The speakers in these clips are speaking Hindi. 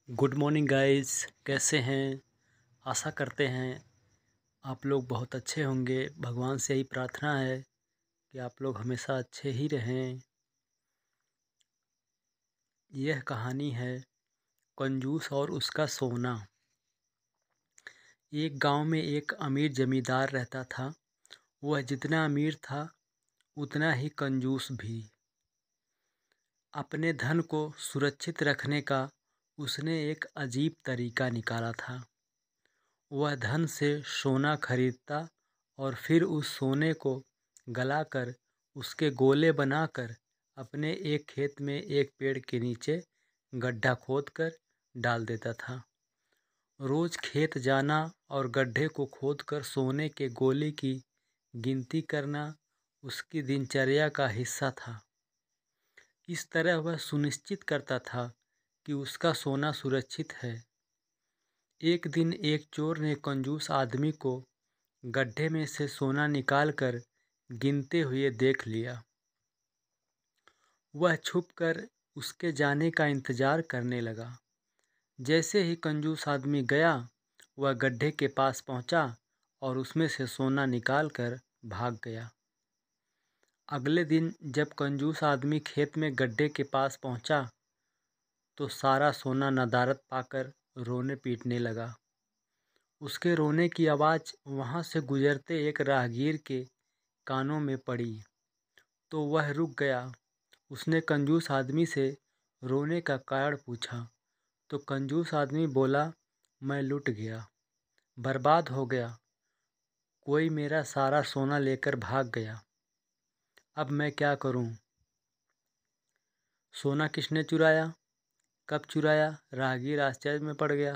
गुड मॉर्निंग गाइस, कैसे हैं। आशा करते हैं आप लोग बहुत अच्छे होंगे। भगवान से यही प्रार्थना है कि आप लोग हमेशा अच्छे ही रहें। यह कहानी है कंजूस और उसका सोना। एक गांव में एक अमीर जमींदार रहता था। वह जितना अमीर था उतना ही कंजूस भी। अपने धन को सुरक्षित रखने का उसने एक अजीब तरीका निकाला था। वह धन से सोना खरीदता और फिर उस सोने को गलाकर उसके गोले बनाकर अपने एक खेत में एक पेड़ के नीचे गड्ढा खोदकर डाल देता था। रोज खेत जाना और गड्ढे को खोदकर सोने के गोले की गिनती करना उसकी दिनचर्या का हिस्सा था। इस तरह वह सुनिश्चित करता था कि उसका सोना सुरक्षित है। एक दिन एक चोर ने कंजूस आदमी को गड्ढे में से सोना निकालकर गिनते हुए देख लिया। वह छुपकर उसके जाने का इंतजार करने लगा। जैसे ही कंजूस आदमी गया, वह गड्ढे के पास पहुंचा और उसमें से सोना निकालकर भाग गया। अगले दिन जब कंजूस आदमी खेत में गड्ढे के पास पहुंचा तो सारा सोना नदारद पाकर रोने पीटने लगा। उसके रोने की आवाज़ वहाँ से गुजरते एक राहगीर के कानों में पड़ी तो वह रुक गया। उसने कंजूस आदमी से रोने का कारण पूछा तो कंजूस आदमी बोला, मैं लुट गया, बर्बाद हो गया। कोई मेरा सारा सोना लेकर भाग गया। अब मैं क्या करूं? सोना किसने चुराया? कब चुराया? राहगीर आश्चर्य में पड़ गया।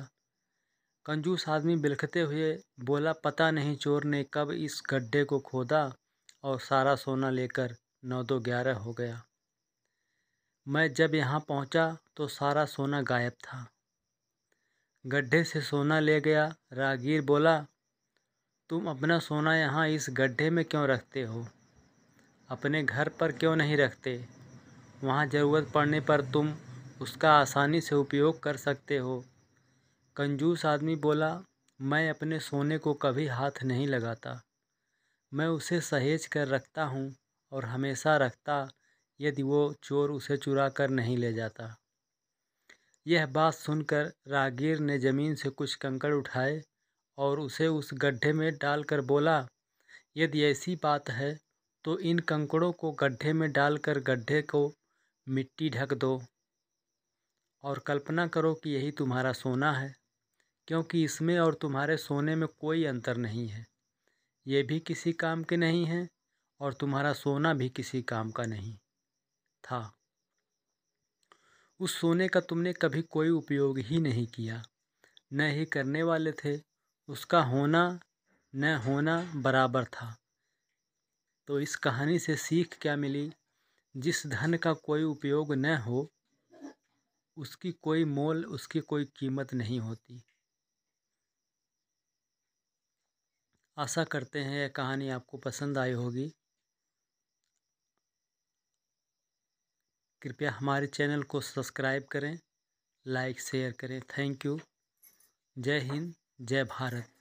कंजूस आदमी बिलखते हुए बोला, पता नहीं चोर ने कब इस गड्ढे को खोदा और सारा सोना लेकर 9-2-11 हो गया। मैं जब यहाँ पहुँचा तो सारा सोना गायब था। गड्ढे से सोना ले गया। राहगीर बोला, तुम अपना सोना यहाँ इस गड्ढे में क्यों रखते हो? अपने घर पर क्यों नहीं रखते? वहाँ ज़रूरत पड़ने पर तुम उसका आसानी से उपयोग कर सकते हो। कंजूस आदमी बोला, मैं अपने सोने को कभी हाथ नहीं लगाता। मैं उसे सहेज कर रखता हूँ और हमेशा रखता यदि वो चोर उसे चुरा कर नहीं ले जाता। यह बात सुनकर राहगीर ने ज़मीन से कुछ कंकड़ उठाए और उसे उस गड्ढे में डालकर बोला, यदि ऐसी बात है तो इन कंकड़ों को गड्ढे में डालकर गड्ढे को मिट्टी ढक दो और कल्पना करो कि यही तुम्हारा सोना है, क्योंकि इसमें और तुम्हारे सोने में कोई अंतर नहीं है। ये भी किसी काम के नहीं हैं और तुम्हारा सोना भी किसी काम का नहीं था। उस सोने का तुमने कभी कोई उपयोग ही नहीं किया, न ही करने वाले थे। उसका होना न होना बराबर था। तो इस कहानी से सीख क्या मिली? जिस धन का कोई उपयोग न हो उसकी कोई मोल, उसकी कोई कीमत नहीं होती। आशा करते हैं यह कहानी आपको पसंद आई होगी। कृपया हमारे चैनल को सब्सक्राइब करें, लाइक शेयर करें। Thank you. जय हिंद, जय भारत।